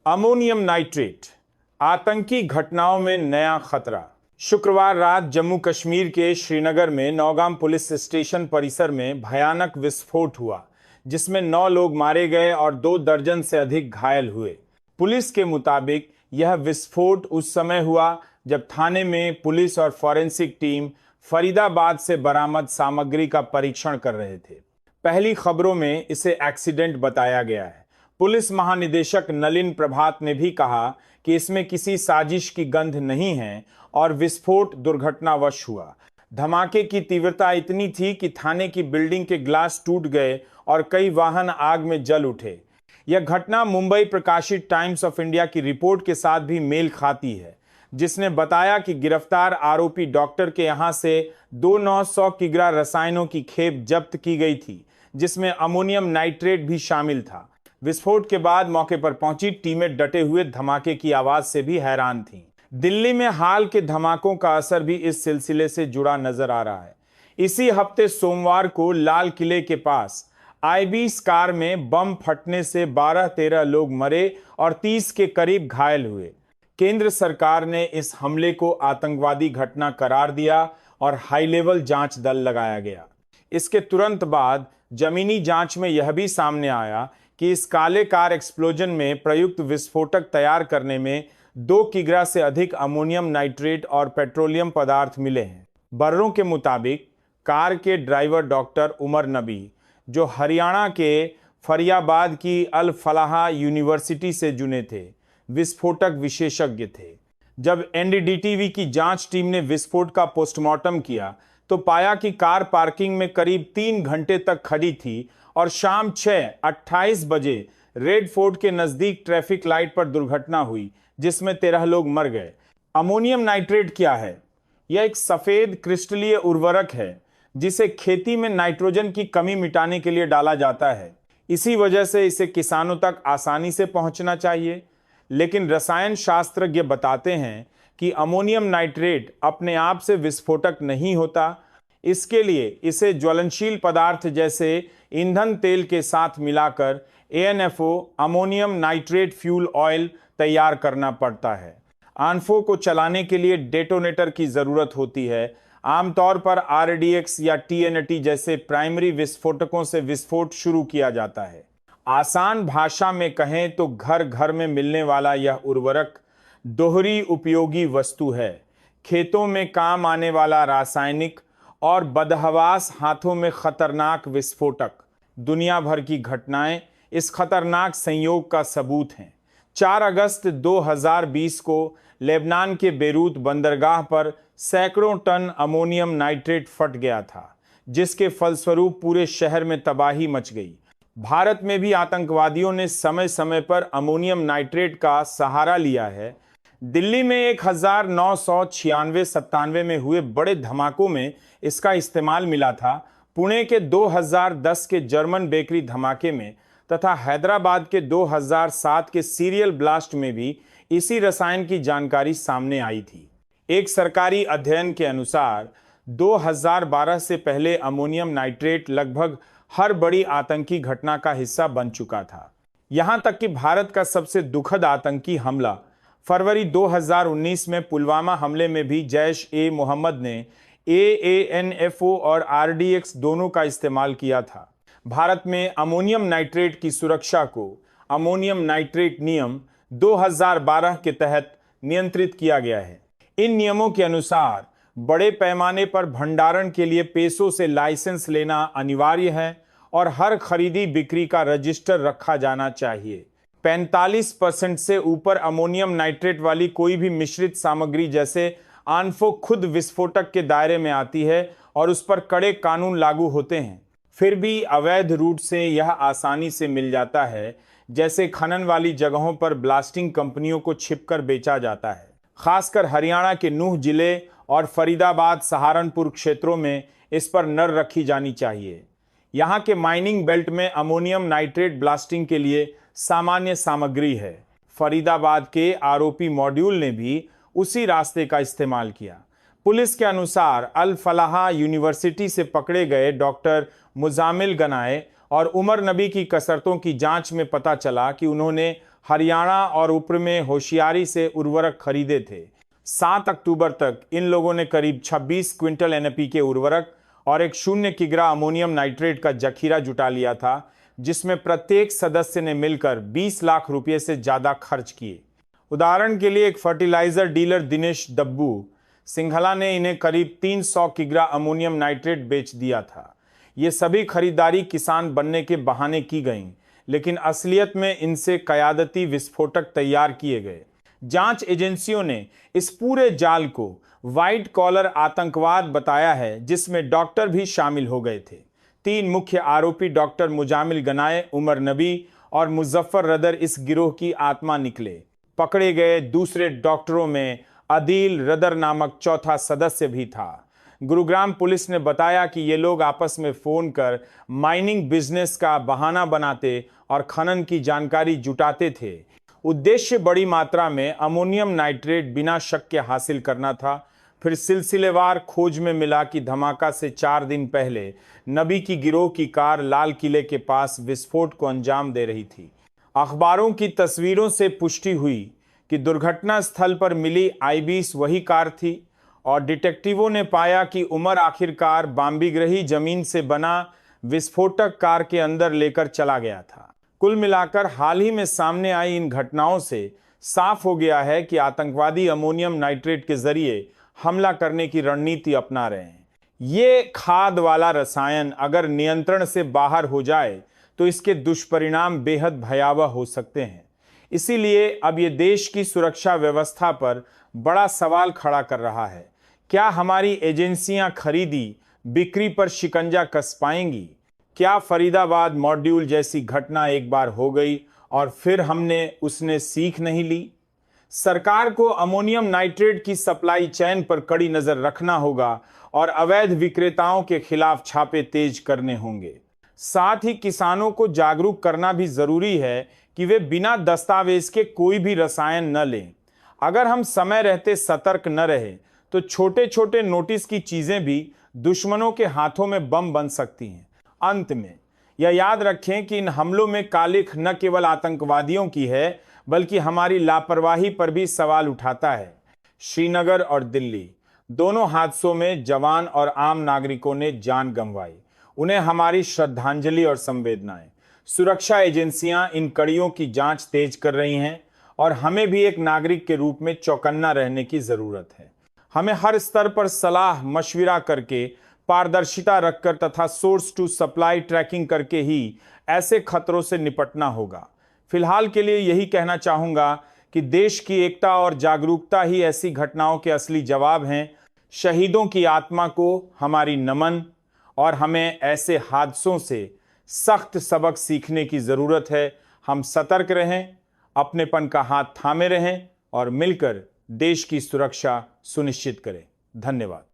Ammonium nitrate, आतंकी घटनाओं में नया खतरा। शुक्रवार रात जम्मू कश्मीर के श्रीनगर में नौगाम पुलिस स्टेशन परिसर में भयानक विस्फोट हुआ, जिसमें 9 लोग मारे गए और 2 दर्जन से अधिक घायल हुए। पुलिस के मुताबिक यह विस्फोट उस समय हुआ जब थाने में पुलिस और फॉरेंसिक टीम फरीदाबाद से बरामद सामग्री का परीक्षण कर रहे थे। पहली खबरों में इसे एक्सीडेंट बताया गया है। पुलिस महानिदेशक नलिन प्रभात ने भी कहा कि इसमें किसी साजिश की गंध नहीं है और विस्फोट दुर्घटनावश हुआ। धमाके की तीव्रता इतनी थी कि थाने की बिल्डिंग के ग्लास टूट गए और कई वाहन आग में जल उठे। यह घटना मुंबई प्रकाशित टाइम्स ऑफ इंडिया की रिपोर्ट के साथ भी मेल खाती है, जिसने बताया कि गिरफ्तार आरोपी डॉक्टर के यहां से 2,900 किग्रा रसायनों की खेप जब्त की गई थी, जिसमें अमोनियम नाइट्रेट भी शामिल था। विस्फोट के बाद मौके पर पहुंची टीमें डटे हुए धमाके की आवाज से भी हैरान थीं। दिल्ली में हाल के धमाकों का असर भी इस सिलसिले से जुड़ा नजर आ रहा है। इसी हफ्ते सोमवार को लाल किले के पास आईबीस कार में बम फटने से 12-13 लोग मरे और 30 के करीब घायल हुए। केंद्र सरकार ने इस हमले को आतंकवादी घटना करार दिया और हाई लेवल जांच दल लगाया गया। इसके तुरंत बाद जमीनी जांच में यह भी सामने आया कि इस काले कार एक्सप्लोजन में प्रयुक्त विस्फोटक तैयार करने में 2 किग्रा से अधिक अमोनियम नाइट्रेट और पेट्रोलियम पदार्थ मिले हैं। बर्रों के मुताबिक कार के ड्राइवर डॉक्टर उमर नबी, जो हरियाणा के फरीदाबाद की अल फलाह यूनिवर्सिटी से जुड़े थे, विस्फोटक विशेषज्ञ थे। जब एनडीटीवी की जांच टीम ने विस्फोट का पोस्टमार्टम किया तो पाया कि कार पार्किंग में करीब 3 घंटे तक खड़ी थी और शाम 6:28 बजे रेड फोर्ट के नजदीक ट्रैफिक लाइट पर दुर्घटना हुई, जिसमें 13 लोग मर गए। अमोनियम नाइट्रेट क्या है? यह एक सफेद क्रिस्टलीय उर्वरक है जिसे खेती में नाइट्रोजन की कमी मिटाने के लिए डाला जाता है। इसी वजह से इसे किसानों तक आसानी से पहुंचना चाहिए। लेकिन रसायन शास्त्रज्ञ बताते हैं कि अमोनियम नाइट्रेट अपने आप से विस्फोटक नहीं होता। इसके लिए इसे ज्वलनशील पदार्थ जैसे ईंधन तेल के साथ मिलाकर ANFO ammonium nitrate fuel oil तैयार करना पड़ता है। ANFO को चलाने के लिए डेटोनेटर की जरूरत होती है। आमतौर पर RDX या TNT जैसे प्राइमरी विस्फोटकों से विस्फोट शुरू किया जाता है। आसान भाषा में कहें तो घर घर में मिलने वाला यह उर्वरक दोहरी उपयोगी वस्तु है। खेतों में काम आने वाला रासायनिक और बदहवास हाथों में खतरनाक विस्फोटक। दुनिया भर की घटनाएं इस खतरनाक संयोग का सबूत हैं। 4 अगस्त 2020 को लेबनान के बेरूत बंदरगाह पर सैकड़ों टन अमोनियम नाइट्रेट फट गया था, जिसके फलस्वरूप पूरे शहर में तबाही मच गई। भारत में भी आतंकवादियों ने समय समय पर अमोनियम नाइट्रेट का सहारा लिया है। दिल्ली में 1996-97 में हुए बड़े धमाकों में इसका इस्तेमाल मिला था। पुणे के 2010 के जर्मन बेकरी धमाके में तथा हैदराबाद के 2007 के सीरियल ब्लास्ट में भी इसी रसायन की जानकारी सामने आई थी। एक सरकारी अध्ययन के अनुसार 2012 से पहले अमोनियम नाइट्रेट लगभग हर बड़ी आतंकी घटना का हिस्सा बन चुका था। यहां तक कि भारत का सबसे दुखद आतंकी हमला फरवरी 2019 में पुलवामा हमले में भी जैश-ए-मोहम्मद ने ANFO और RDX दोनों का इस्तेमाल किया था। भारत में अमोनियम नाइट्रेट की सुरक्षा को अमोनियम नाइट्रेट नियम 2012 के तहत नियंत्रित किया गया है। इन नियमों के अनुसार बड़े पैमाने पर भंडारण के लिए पेशों से लाइसेंस लेना अनिवार्य है और हर खरीदी बिक्री का रजिस्टर रखा जाना चाहिए। 45% से ऊपर अमोनियम नाइट्रेट वाली कोई भी मिश्रित सामग्री जैसे ANFO खुद विस्फोटक के दायरे में आती है और उस पर कड़े कानून लागू होते हैं। फिर भी अवैध रूट से यह आसानी से मिल जाता है, जैसे खनन वाली जगहों पर ब्लास्टिंग कंपनियों को छिपकर बेचा जाता है। खासकर हरियाणा के नूह जिले और फरीदाबाद सहारनपुर क्षेत्रों में इस पर नजर रखी जानी चाहिए। यहाँ के माइनिंग बेल्ट में अमोनियम नाइट्रेट ब्लास्टिंग के लिए सामान्य सामग्री है। फरीदाबाद के आरोपी मॉड्यूल ने भी उसी रास्ते का इस्तेमाल किया। पुलिस के अनुसार अल फलाह यूनिवर्सिटी से पकड़े गए डॉक्टर मुजामिल गनाए और उमर नबी की कसरतों की जांच में पता चला कि उन्होंने हरियाणा और ऊपर में होशियारी से उर्वरक खरीदे थे। 7 अक्टूबर तक इन लोगों ने करीब 26 क्विंटल NPK उर्वरक और एक 0 किग्रा अमोनियम नाइट्रेट का जखीरा जुटा लिया था, जिसमें प्रत्येक सदस्य ने मिलकर 20 लाख रुपए से ज्यादा खर्च किए। उदाहरण के लिए एक फर्टिलाइजर डीलर दिनेश दब्बू सिंघला ने इन्हें करीब 300 किग्रा अमोनियम नाइट्रेट बेच दिया था। ये सभी खरीदारी किसान बनने के बहाने की गईं, लेकिन असलियत में इनसे कयादती विस्फोटक तैयार किए गए। जांच एजेंसियों ने इस पूरे जाल को व्हाइट कॉलर आतंकवाद बताया है, जिसमें डॉक्टर भी शामिल हो गए थे। 3 मुख्य आरोपी डॉक्टर मुजामिल गनाए, उमर नबी और मुजफ्फर रदर इस गिरोह की आत्मा निकले। पकड़े गए दूसरे डॉक्टरों में अदील रदर नामक चौथा सदस्य भी था। गुरुग्राम पुलिस ने बताया कि ये लोग आपस में फोन कर माइनिंग बिजनेस का बहाना बनाते और खनन की जानकारी जुटाते थे। उद्देश्य बड़ी मात्रा में अमोनियम नाइट्रेट बिना शक के हासिल करना था। फिर सिलसिलेवार खोज में मिला कि धमाका से 4 दिन पहले नबी की गिरोह की कार लाल किले के पास विस्फोट को अंजाम दे रही थी। अखबारों की तस्वीरों से पुष्टि हुई कि दुर्घटना स्थल पर मिली I-20 वही कार थी और डिटेक्टिवों ने पाया कि उमर आखिरकार बाम्बीग्रही जमीन से बना विस्फोटक कार के अंदर लेकर चला गया था। कुल मिलाकर हाल ही में सामने आई इन घटनाओं से साफ हो गया है कि आतंकवादी अमोनियम नाइट्रेट के जरिए हमला करने की रणनीति अपना रहे हैं। ये खाद वाला रसायन अगर नियंत्रण से बाहर हो जाए तो इसके दुष्परिणाम बेहद भयावह हो सकते हैं। इसीलिए अब ये देश की सुरक्षा व्यवस्था पर बड़ा सवाल खड़ा कर रहा है। क्या हमारी एजेंसियां खरीदी बिक्री पर शिकंजा कस पाएंगी? क्या फरीदाबाद मॉड्यूल जैसी घटना एक बार हो गई और फिर हमने उसने सीख नहीं ली? सरकार को अमोनियम नाइट्रेट की सप्लाई चेन पर कड़ी नजर रखना होगा और अवैध विक्रेताओं के खिलाफ छापे तेज करने होंगे। साथ ही किसानों को जागरूक करना भी जरूरी है कि वे बिना दस्तावेज के कोई भी रसायन न लें। अगर हम समय रहते सतर्क न रहे तो छोटे छोटे नोटिस की चीजें भी दुश्मनों के हाथों में बम बन सकती हैं। अंत में यह याद रखें कि इन हमलों में कालिख न केवल आतंकवादियों की है, बल्कि हमारी लापरवाही पर भी सवाल उठाता है। श्रीनगर और दिल्ली दोनों हादसों में जवान और आम नागरिकों ने जान गंवाई। उन्हें हमारी श्रद्धांजलि और संवेदनाएं। सुरक्षा एजेंसियां इन कड़ियों की जांच तेज कर रही हैं और हमें भी एक नागरिक के रूप में चौकन्ना रहने की जरूरत है। हमें हर स्तर पर सलाह मशविरा करके, पारदर्शिता रखकर तथा सोर्स टू सप्लाई ट्रैकिंग करके ही ऐसे खतरों से निपटना होगा। फिलहाल के लिए यही कहना चाहूंगा कि देश की एकता और जागरूकता ही ऐसी घटनाओं के असली जवाब हैं। शहीदों की आत्मा को हमारी नमन और हमें ऐसे हादसों से सख्त सबक सीखने की जरूरत है। हम सतर्क रहें, अपनेपन का हाथ थामे रहें और मिलकर देश की सुरक्षा सुनिश्चित करें। धन्यवाद।